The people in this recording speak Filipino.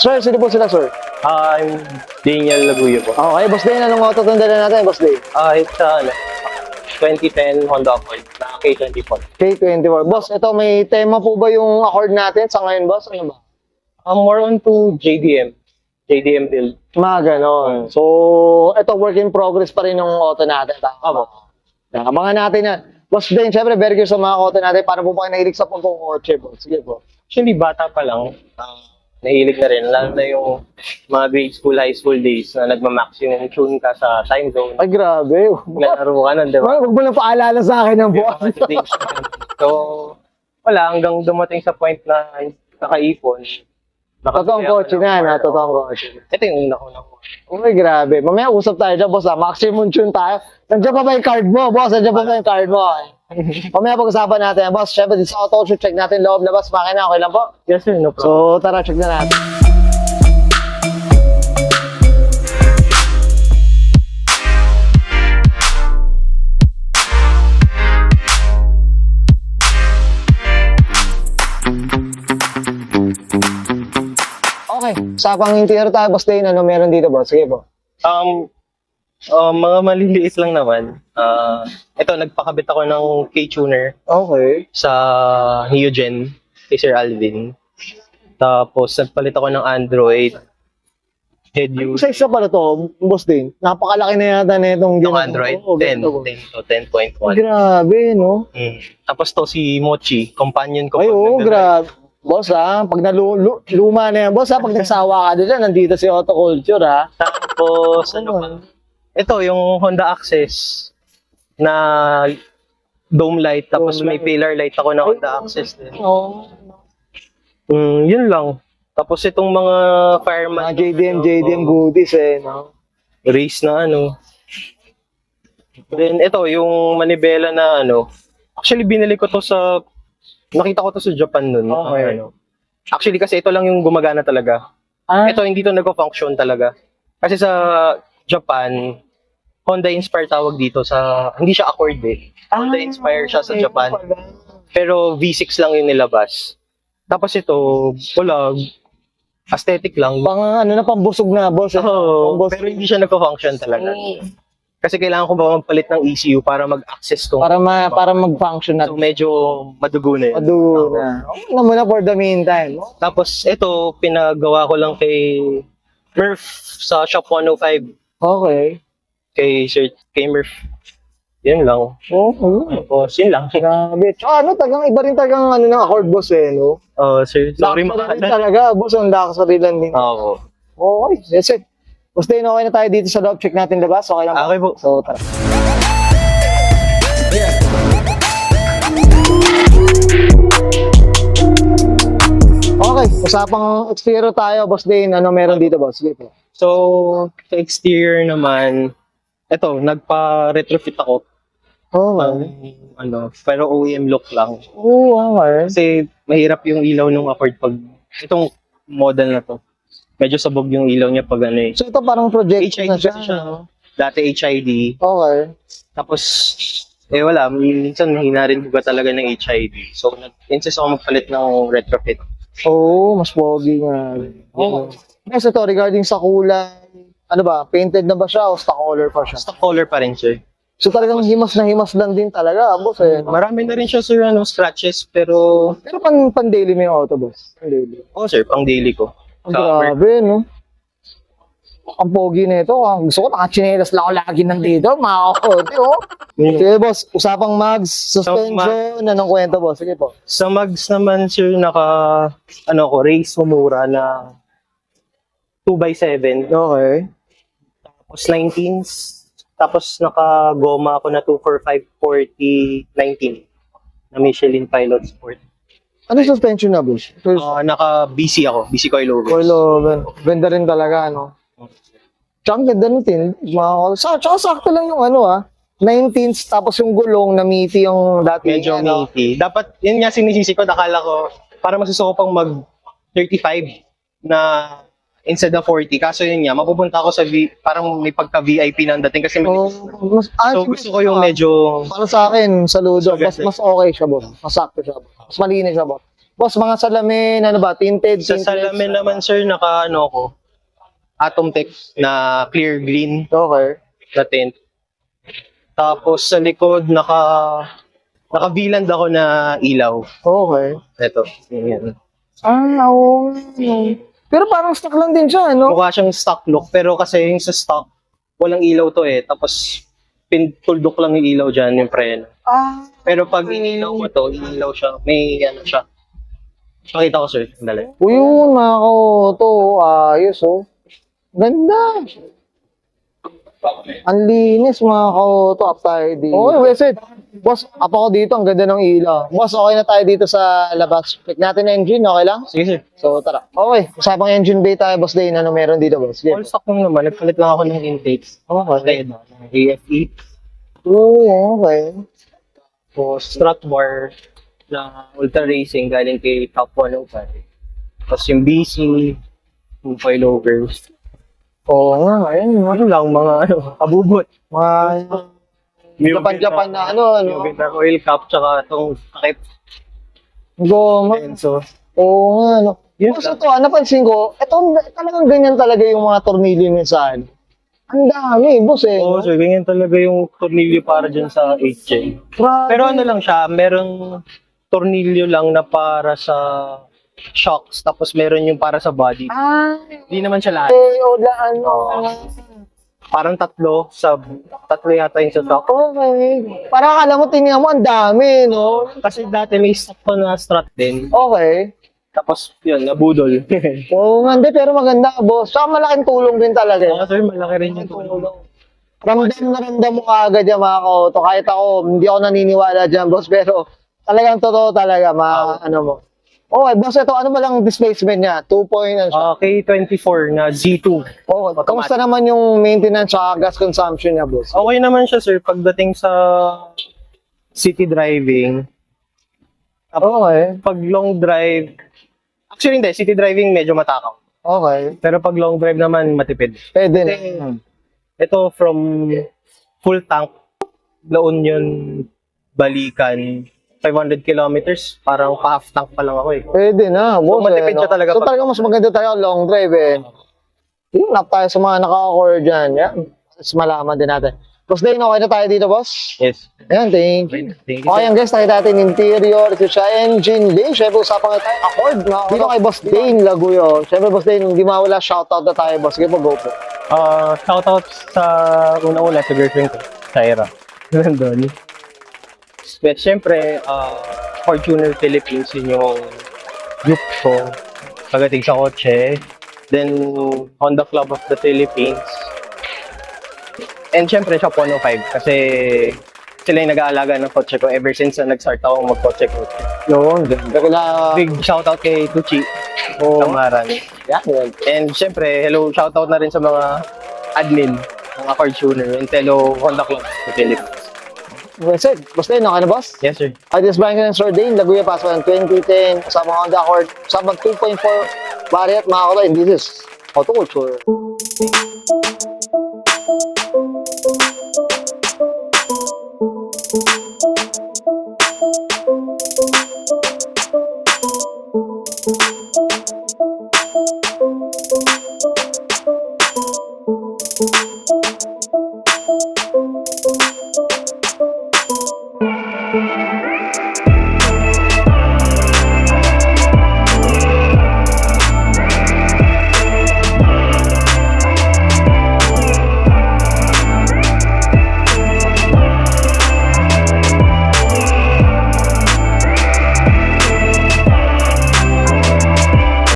Sir, sino po sila, sir? I'm Daniel Laguyo po. Okay, boss Dane, anong auto itong dala natin, boss Dane? It's 2010 Honda Accord na K24. K24. Boss, ito may tema po ba yung Accord natin sa ngayon, boss? Ano ba? More on to JDM build. Mga ganon. So, ito work in progress pa rin yung auto natin. Tama ba? Abangan natin na. Boss Dane, syempre, very curious sa mga auto natin. Para po pa kayo nahilig sa pagkukotse, boss? Sige po. Actually, bata pa lang. Nahilig na rin. Lalo na yung mga grade school, high school days na nagma-maximum tune ka sa time zone. Ay, grabe. Naglalaro ka nun, di ba? Huwag mo lang paalala sa akin ng buwan. So, wala. Hanggang dumating sa point na nakaipon. Totoong kotse na, totoong kotse. Ito yung una ko. Uy, grabe. Mamaya usap tayo dyan, boss. Maximum tune tayo. Nandiyan pa ba yung card mo, boss? Nandiyan pa ba yung card mo? Mamaya pag-usapan natin, boss. Siyempre, dito sa auto shoot, check natin loob na, boss. Makina, okay lang po? Yes, sir. No problem. So, tara, check na natin. Okay, usapang interior tayo, boss Dane. Ano meron dito, boss? Sige po. Mga maliliit lang naman. Ito, nagpakabit ako ng K-tuner Okay. sa Neogen kay Sir Alvin. Tapos, nagpalit ako ng Android head use. Isa pala to, boss Dane. Napakalaki na yata na itong Ng Android, 10 to 10.1. Grabe, no? Tapos to si Mochi, companion ko. Ay, pag oo, nagda-drive. grabe. Boss, pag luma na yan, boss, pag nagsawa ka dyan, nandito si Auto Culture, ha? Tapos, ano pa? Ito, yung Honda Access na dome light. Tapos Dome may light. pillar light ako na Honda Access din. Oo. Yun lang. Tapos itong mga fireman. Mga JDM goodies, no? Race na ano. Then ito, yung manibela na ano. Actually, binili ko to sa... Nakita ko to sa Japan nun. Okay. Actually, kasi ito lang yung gumagana talaga. Ito, hindi to nagko-function talaga. Kasi sa Japan, Honda Inspire tawag dito sa... Hindi siya Accord eh. Honda Inspire siya sa Japan. Pero V6 lang yung nilabas. Tapos ito, wala. Aesthetic lang. Pang ano na, pambusog na, boss. Oo, Pambusog. pero hindi siya nagko-function talaga. Kasi kailangan ko ba magpalit ng ECU para mag-access to. Para mag-function na. So medyo madugo na yun. Madugo na. Okay na muna for the meantime. No? Tapos ito, pinagawa ko lang kay Murph sa Shop 105. Okay. Kay Murph. Yun lang. Okay. Tapos yun lang. Grabe. Tsaka ano, iba rin tagang ano ng Accord, boss, no? Sir, sorry Lakas na rin makakala. talaga, boss. Ang lakas na rin din. Oo. Okay, that's it. Boss Dane, okay na tayo dito sa loob. Check natin labas. Okay lang ba? Okay po. So, tara. Okay, usapang exterior tayo, Boss Dane. Ano meron dito, boss? Sige po. So, sa exterior naman, eto, nagpa-retrofit ako. Pero OEM look lang. Oo, okay. Kasi mahirap yung ilaw ng Accord pag itong model na to. Medyo sabog yung ilaw niya pag ano eh. So, ito parang project HID na siya. kasi siya. no? Dati HID. Okay. Tapos, wala. Minsan hina rin ba talaga ng HID. So, nag-insist ako magpalit ng retrofit. Oo, mas pogi nga. Okay. Next, ito, regarding sa kulay, ano ba, painted na ba siya o stock color pa siya? Stock color pa rin siya. So, talagang himas na himas lang din talaga, boss. Marami na rin siya sir, scratches, pero... Pero pan daily mo yung auto, boss? Pan daily. Sir, pang daily ko. Ang grabe, no? Ang pogi na ito. Gusto ko nakachinelas lang ako lagi nandito. Makakote, oh. Sige, boss. Usapang mags, suspension, anong kwento, boss? Sige po. Sa mags naman, sir, race mumura na 2x7. Okay. Tapos 19s. Tapos naka-goma ako na 245/40/19 na Michelin Pilot Sport. Ano suspension na, boss? Naka-BC ako. BC coilover. Ganda rin talaga, no? Tsaka ang ganda natin. Tsaka sakto lang yung 19s, tapos yung gulong na meaty yung dati. Medyo meaty. Dapat, yun nga sinisisi ko. Nakala ko, para masusuko pang mag-35 na instead of 40. Kaso yun nga, mapupunta ako sa parang may pagka-VIP na ang dating kasi so gusto ko yung medyo... Para sa akin, saludo. So, Mas okay siya, boss. Mas sakto siya, boss. Mas malinis siya, boss. Boss, mga salamin, ano ba, tinted? Sa tinted? salamin naman, sir, naka, ano ko, Atom Tech na clear green Okay. na tint. Tapos sa likod, naka-V-land ako na ilaw. Okay. Ito. Yan. Oo. Pero parang stock lang din siya, ano? Mukha siyang stock look, pero kasi yung sa stock, walang ilaw to eh. Tapos, tuldok lang yung ilaw dyan, yung preno. Pero pag inilaw mo to, inilaw siya, may ano siya. Pakita ko, sir. Dali. Yun, mga to, ayos, oh. Ganda. Ang linis, mga to, up tayo dito. Okay, Wesley. Boss, up ako dito, ang ganda ng ilaw. Boss, okay na tayo dito sa labas. Check natin engine, okay lang? Sige, sir. So, tara. Okay, usapang engine bay tayo, boss Dane. Ano meron dito, boss? Sige. All stock lang naman. Nagpalit lang ako ng intakes. Okay. AFE. Oo, okay. Tapos, strut bar na Ultra Racing galing kay Top 105. Tapos yung BC, yung coilovers. Oo nga, ayun. Ano lang, mga abubot. Mga Japan na ano. Yung guitar oil cap, tsaka itong takip. Goma. Enso. Oo nga, ano. Yun Boss, ito, napansin ko, ito, talagang ganyan talaga yung mga tornilyo niya sa ano. Ang dami, boss eh. Oo, sir, ganyan talaga yung tornilyo para dyan sa HJ. Grabe. Pero ano lang siya, merong tornilyo lang na para sa shocks, tapos meron yung para sa body. Hindi naman siya lahat. Wala, ano. Parang tatlo yata yung sa stock. Okay. Parang akala mo, tingnan mo, ang dami, no? Kasi dati may stock ko na strut din. Okay. Tapos yun, nabudol. Oo nga, hindi, pero maganda, boss. Saka malaking tulong din talaga. Oo, sir, malaki rin yung tulong. Ramdam na ramdam mo kaagad yan, mga kauto. Kahit ako, hindi ako naniniwala dyan, boss. Pero talagang totoo talaga, ano mo. Okay, boss, ito, ano ba lang displacement niya? 2 point, ano siya? K24 na Z2. Okay, kamusta naman yung maintenance at gas consumption niya, boss? Okay naman siya, sir, pagdating sa city driving. Okay. Pag long drive, actually hindi, city driving medyo matakaw. Okay. Pero pag long drive naman, matipid. Pwede na. Ito from full tank, La Union, Balikan, 500 kilometers, parang pa-half tank pa lang ako eh. Pwede na, boss. matipid siya talaga So pag- talaga mas maganda tayo long drive eh. Yun, nap tayo sa mga naka-core dyan. Yan. Mas malaman din natin. Boss Dane, okay na tayo dito, boss? Yes. Ayan, thank you. Thank you. Okay, ang guys, nakita natin interior, ito siya, engine bay. Siyempre, usapan nga tayo, Accord. Dito kay Boss Dane Laguyo. Siyempre, Boss Dane, hindi mawala, shoutout na tayo, boss. Sige po, go po. Shoutout sa una-una sa girlfriend ko, Shaira. Nandun. But syempre, Fortuner Philippines yun yung group ko. Pagdating sa kotse. Then, Honda Club of the Philippines. And syempre, Shop 105. Kasi sila yung nag-aalaga ng kotse ko ever since na nag-start ako mag-kotse ko. Yun, ganda ko na. Big shoutout kay Tucci. Tamaran. Yan. And syempre, hello, shoutout na rin sa mga admin ng Accord Tuner and fellow Honda Club of the Philippines. That's it. Boss Dane, okay na, boss? Yes, sir. This Brian and Sir Dane, Laguyo Pasok ng 2010, kasama Honda Accord, kasama 2.4 variant, mga kuloy, this is Auto Culture.